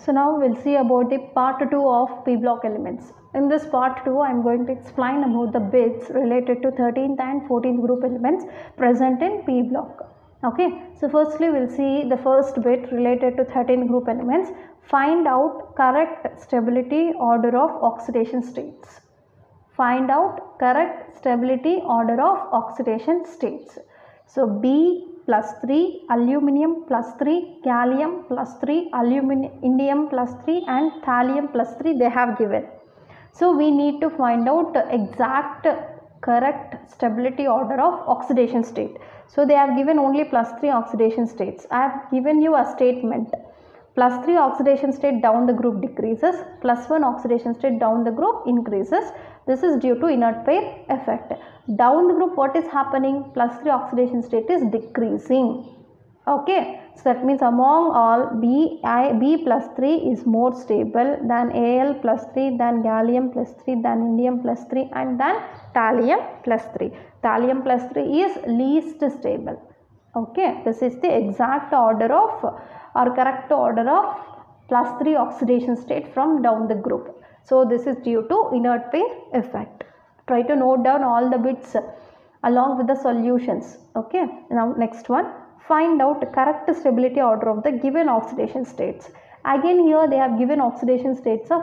So now we'll see about the part 2 of p block elements. In this part 2 I am going to explain about the bits related to 13th and 14th group elements present in p block. Okay, so firstly we'll see the first bit related to 13th group elements. Find out correct stability order of oxidation states. Find out correct stability order of oxidation states. So B plus 3, aluminium plus 3, gallium plus 3, indium plus 3 and thallium plus 3 they have given. So we need to find out the exact correct stability order of oxidation state. So they have given only plus 3 oxidation states. I have given you a statement. Plus 3 oxidation state down the group decreases, plus 1 oxidation state down the group increases. This is due to inert pair effect. Down the group what is happening? Plus 3 oxidation state is decreasing. Okay, so that means among all B plus 3 is more stable than Al plus 3, than gallium plus 3, than indium plus 3 and then thallium plus 3. Thallium plus 3 is least stable. Okay, this is the exact order of or correct order of plus 3 oxidation state from down the group. So this is due to inert pair effect. Try to note down all the bits along with the solutions. Okay, now next one. Find out correct stability order of the given oxidation states. Again here they have given oxidation states of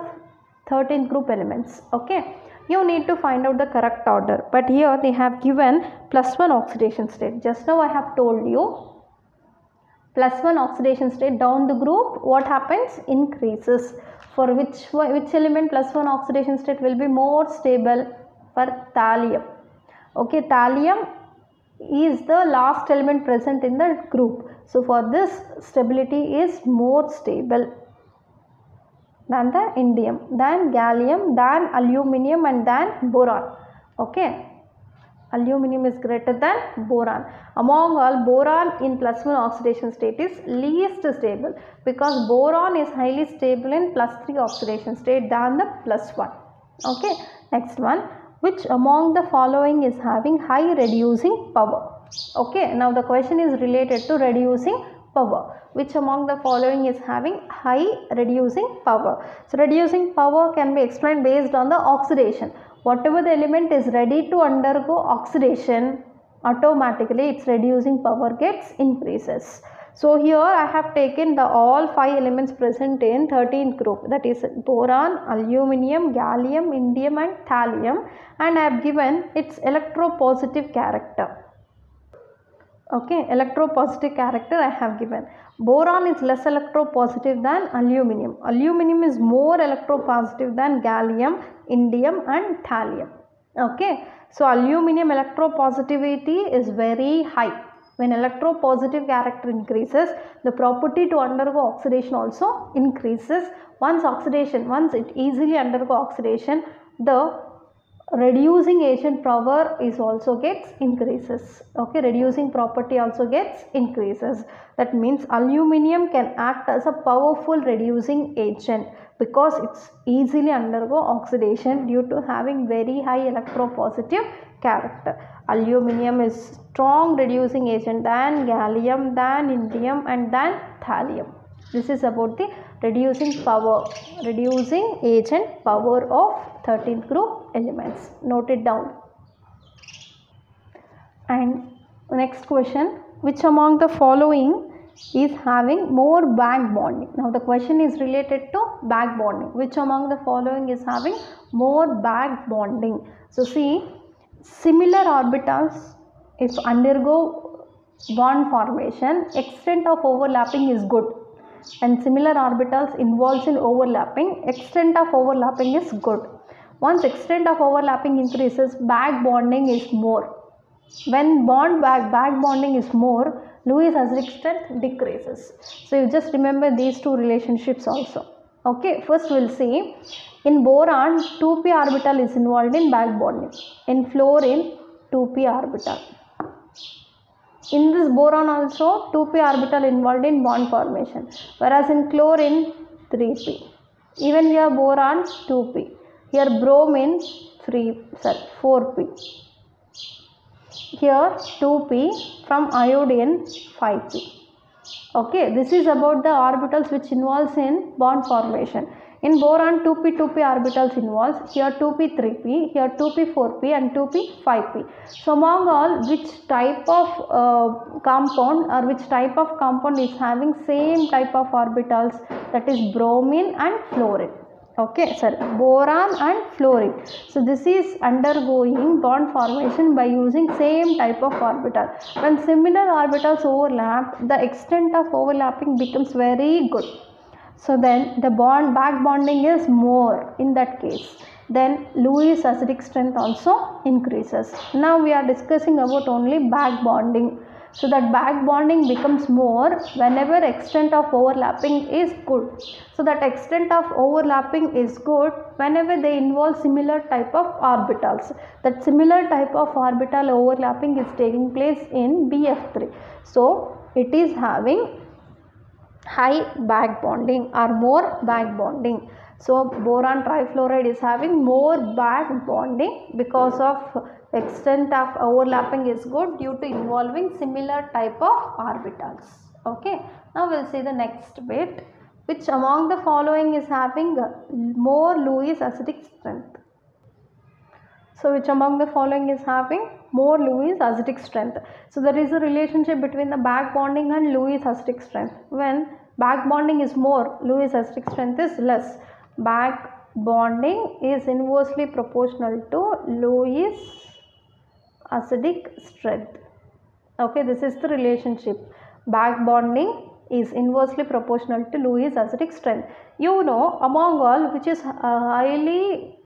13th group elements. Okay, you need to find out the correct order, but here they have given plus 1 oxidation state. Just now I have told you plus 1 oxidation state down the group what happens? Increases. For which element plus 1 oxidation state will be more stable? For thallium. Okay, thallium is the last element present in the group. So for this stability is more stable than the indium, than gallium, than aluminium and than boron. Okay, aluminium is greater than boron. Among all, boron in plus 1 oxidation state is least stable because boron is highly stable in plus 3 oxidation state than the plus 1. Okay, next one. Which among the following is having high reducing power? Okay, now the question is related to reducing power. Which among the following is having high reducing power? So reducing power can be explained based on the oxidation. Whatever the element is ready to undergo oxidation, automatically its reducing power gets increases. So here I have taken the all 5 elements present in 13th group, that is boron, aluminium, gallium, indium and thallium, and I have given its electropositive character. Okay, electropositive character I have given. Boron is less electropositive than aluminium. Aluminium is more electropositive than gallium, indium and thallium. Okay, so aluminium electropositivity is very high. When electropositive character increases, the property to undergo oxidation also increases. Once it easily undergo oxidation, the reducing agent power is also gets increases. Okay, reducing property also gets increases. That means aluminium can act as a powerful reducing agent because it's easily undergo oxidation due to having very high electropositive character. Aluminium is strong reducing agent than gallium, than indium and than thallium. This is about the reducing agent power of 13th group elements. Note it down. And next question, which among the following is having more back bonding? Now the question is related to back bonding. Which among the following is having more back bonding? So see, similar orbitals if undergo bond formation, extent of overlapping is good. And similar orbitals involves in overlapping, extent of overlapping is good. Once extent of overlapping increases, back bonding is more. When back bonding is more, Lewis acidic strength decreases. So you just remember these two relationships also. Okay, first we'll see. In boron, 2p orbital is involved in back bonding. In fluorine, 2p orbital. In this boron also 2p orbital involved in bond formation, whereas in chlorine 3p. Even here boron 2p. Here bromine 4p. Here 2p, from iodine 5p. Okay, this is about the orbitals which involves in bond formation. In boron, 2p 2p orbitals involves, here 2p 3p, here 2p 4p and 2p 5p. So among all, which type of compound or which type of compound is having same type of orbitals, that is bromine and fluorine. Okay, sorry, boron and fluorine. So this is undergoing bond formation by using same type of orbital. When similar orbitals overlap, the extent of overlapping becomes very good. So then the back bonding is more in that case. Then Lewis acidic strength also increases. Now we are discussing about only back bonding. So that back bonding becomes more whenever extent of overlapping is good. So that extent of overlapping is good whenever they involve similar type of orbitals. That similar type of orbital overlapping is taking place in BF3. So it is having high back bonding or more back bonding. So boron trifluoride is having more back bonding because of extent of overlapping is good due to involving similar type of orbitals. Okay, now we'll see the next bit. Which among the following is having more Lewis acidic strength? So which among the following is having more Lewis acidic strength? So there is a relationship between the back bonding and Lewis acidic strength. When back bonding is more, Lewis acidic strength is less. Back bonding is inversely proportional to Lewis acidic strength. Okay, this is the relationship. Back bonding is inversely proportional to Lewis acidic strength. You know, among all, which is highly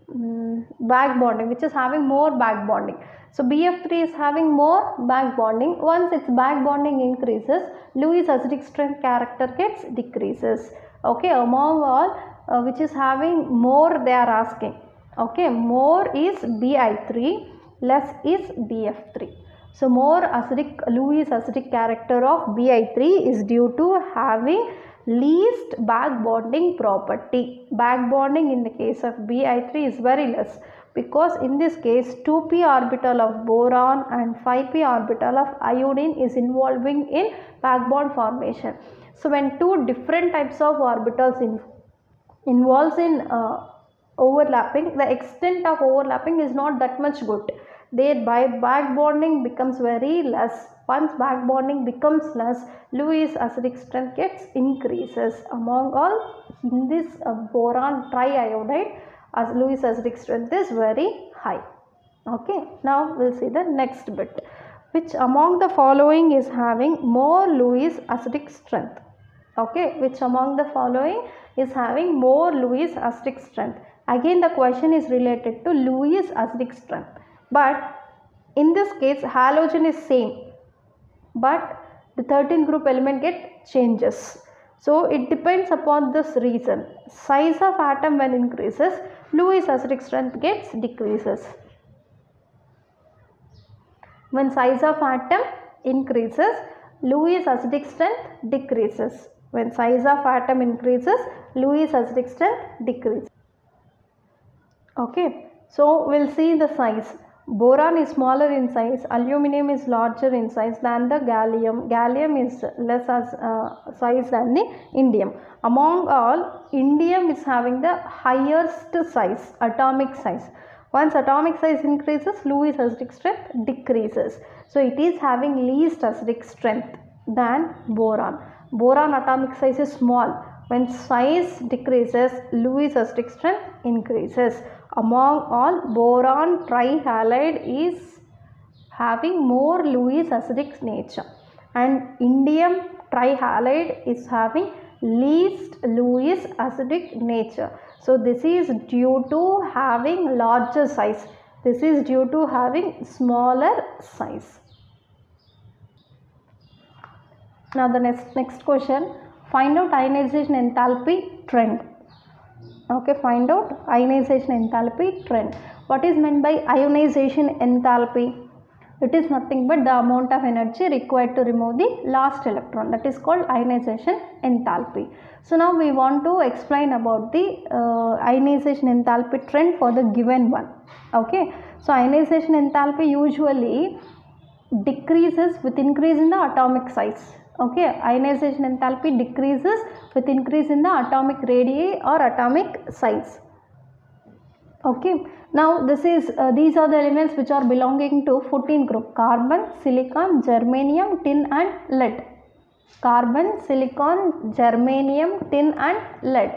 back bonding, which is having more back bonding. So BF3 is having more back bonding. Once its back bonding increases, Lewis acidic strength character gets decreases. Okay, among all, which is having more, they are asking. Okay, more is Bi3, less is BF3. So more acidic, Lewis acidic character of Bi3 is due to having least back bonding property. Back bonding in the case of Bi3 is very less, because in this case 2p orbital of boron and 5p orbital of iodine is involving in back bond formation. So when two different types of orbitals involves in overlapping, the extent of overlapping is not that much good. Thereby back bonding becomes very less. Once back bonding becomes less, Lewis acidic strength gets increases. Among all, in this boron triiodide, as Lewis acidic strength is very high. Okay, now we'll see the next bit. Which among the following is having more Lewis acidic strength? Okay, which among the following is having more Lewis acidic strength? Again, the question is related to Lewis acidic strength, but in this case halogen is same, but the 13 group element get changes. So it depends upon this reason. Size of atom when increases, Lewis acidic strength gets decreases. When size of atom increases, Lewis acidic strength decreases. When size of atom increases, Lewis acidic strength decreases. Okay, so we'll see the size. Boron is smaller in size, aluminum is larger in size than the gallium. Gallium is less as size than the indium. Among all, indium is having the highest size, atomic size. Once atomic size increases, Lewis acidic strength decreases. So it is having least acidic strength than boron. Boron atomic size is small. When size decreases, Lewis acidic strength increases. Among all, boron trihalide is having more Lewis acidic nature, and indium trihalide is having least Lewis acidic nature. So this is due to having larger size. This is due to having smaller size. Now the next question, find out ionization enthalpy trend. Okay, find out ionization enthalpy trend. What is meant by ionization enthalpy? It is nothing but the amount of energy required to remove the last electron. That is called ionization enthalpy. So now we want to explain about the ionization enthalpy trend for the given one. Okay, so ionization enthalpy usually decreases with increase in the atomic size. Okay, ionization enthalpy decreases with increase in the atomic radii or atomic size. Okay, now these are the elements which are belonging to 14th group: carbon, silicon, germanium, tin and lead. Carbon, silicon, germanium, tin and lead.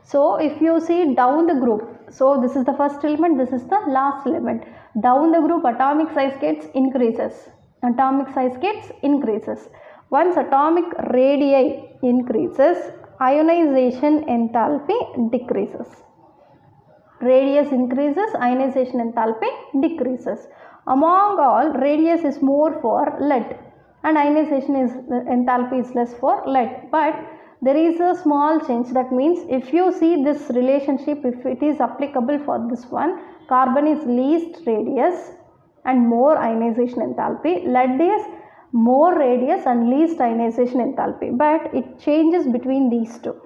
So if you see down the group, so this is the first element, this is the last element. Down the group, atomic size gets increases. Atomic size gets increases. Once atomic radii increases, ionization enthalpy decreases. Radius increases, ionization enthalpy decreases. Among all, radius is more for lead and ionization enthalpy is less for lead. But there is a small change. That means if you see this relationship, if it is applicable for this one, carbon is least radius and more ionization enthalpy. Lead is more radius and least ionization enthalpy. But it changes between these two,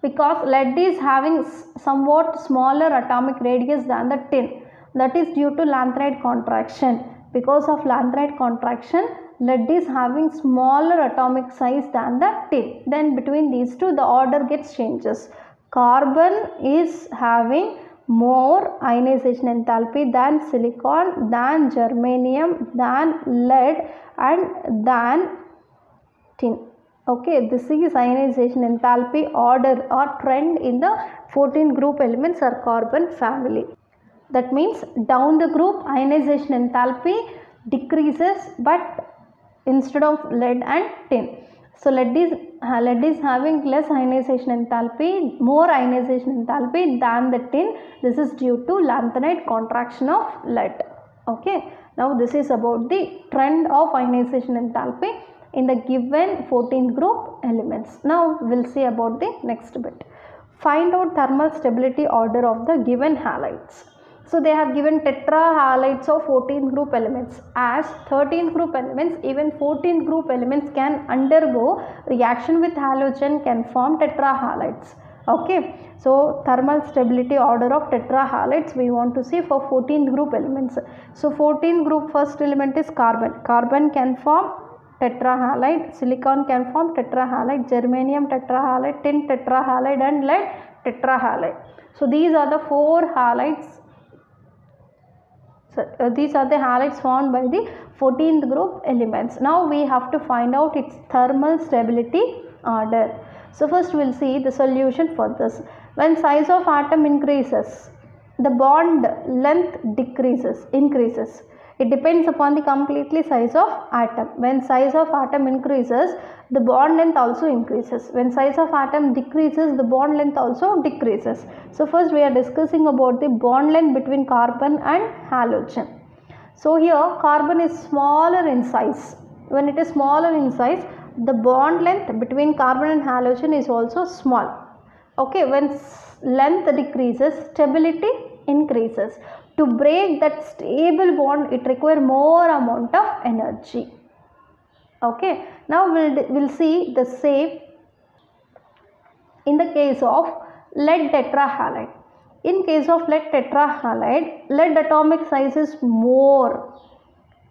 because lead is having somewhat smaller atomic radius than the tin. That is due to lanthanide contraction. Because of lanthanide contraction, lead is having smaller atomic size than the tin. Then between these two, the order gets changes. Carbon is having more ionization enthalpy than silicon, than germanium, than lead and than tin. Okay, this is ionization enthalpy order or trend in the 14 group elements or carbon family. That means down the group, ionization enthalpy decreases, but instead of lead and tin. So lead is having less ionization enthalpy, more ionization enthalpy than the tin. This is due to lanthanide contraction of lead. Okay, now this is about the trend of ionization enthalpy in the given 14th group elements. Now we will see about the next bit. Find out thermal stability order of the given halides. So they have given tetrahalides of 14th group elements. As 13th group elements, even 14th group elements can undergo reaction with halogen, can form tetrahalides. Okay, so thermal stability order of tetrahalides we want to see for 14th group elements. So 14th group first element is carbon. Carbon can form tetrahalide, silicon can form tetrahalide, germanium tetrahalide, tin tetrahalide and lead tetrahalide. So these are the four halides. So these are the halides formed by the 14th group elements. Now we have to find out its thermal stability order. So first we will see the solution for this. When size of atom increases, the bond length increases. It depends upon the completely size of atom. When size of atom increases, the bond length also increases. When size of atom decreases, the bond length also decreases. So first we are discussing about the bond length between carbon and halogen. So here carbon is smaller in size. When it is smaller in size, the bond length between carbon and halogen is also small. Okay, when length decreases, stability increases. To break that stable bond, it requires more amount of energy. Okay, now we'll see the same in the case of lead tetrahalide. In case of lead tetrahalide, lead atomic size is more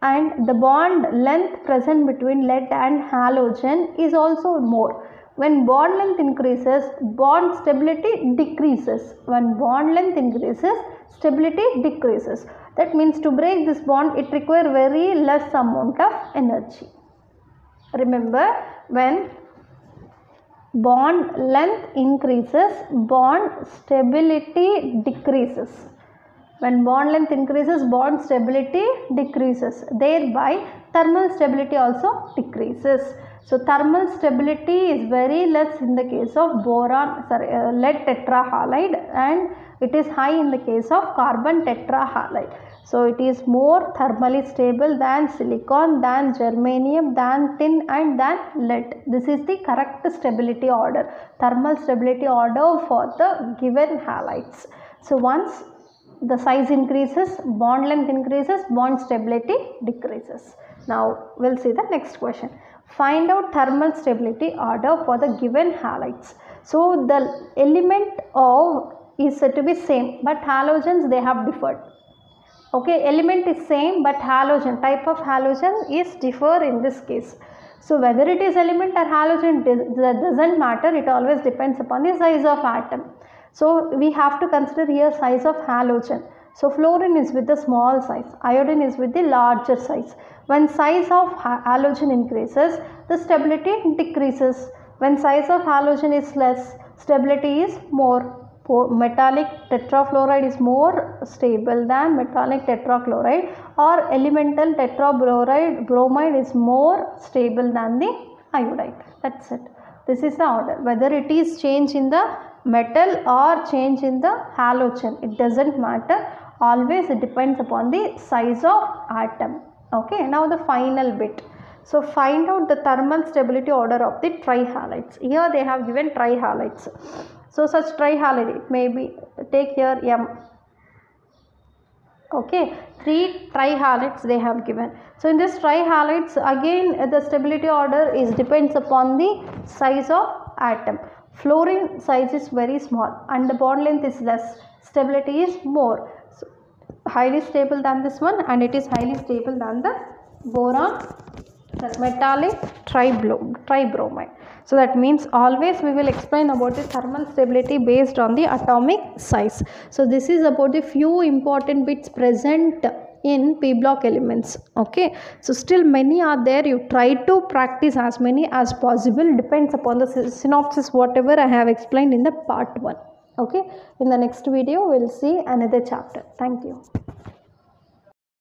and the bond length present between lead and halogen is also more. When bond length increases, bond stability decreases. When bond length increases, stability decreases. That means to break this bond, it requires very less amount of energy. Remember, when bond length increases, bond stability decreases. When bond length increases, bond stability decreases. Thereby, thermal stability also decreases. So thermal stability is very less in the case of lead tetrahalide and it is high in the case of carbon tetrahalide. So it is more thermally stable than silicon, than germanium, than tin and than lead. This is the correct stability order, thermal stability order for the given halides. So once the size increases, bond length increases, bond stability decreases. Now we will see the next question. Find out thermal stability order for the given halides. So the element of is said to be same, but halogens they have differed. Okay, element is same, but halogen, type of halogen is differ in this case. So whether it is element or halogen, that doesn't matter, it always depends upon the size of atom. So we have to consider here size of halogen. So fluorine is with the small size, iodine is with the larger size. When size of halogen increases, the stability decreases. When size of halogen is less, stability is more. Metallic tetrafluoride is more stable than metallic tetrachloride, or elemental bromide is more stable than the iodide. That's it. This is the order. Whether it is change in the metal or change in the halogen, it doesn't matter. Always it depends upon the size of atom. Okay, now the final bit. So find out the thermal stability order of the trihalides. Here they have given trihalides. So such trihalide, maybe take here M. Okay, 3 trihalides they have given. So in this trihalides, again the stability order is depends upon the size of atom. Fluorine size is very small and the bond length is less, stability is more. So highly stable than this one, and it is highly stable than the boron, metallic tribromide. So that means always we will explain about the thermal stability based on the atomic size. So this is about the few important bits present in P block elements. Okay, so still many are there. You try to practice as many as possible, depends upon the synopsis whatever I have explained in the part 1. Okay, in the next video we will see another chapter. Thank you.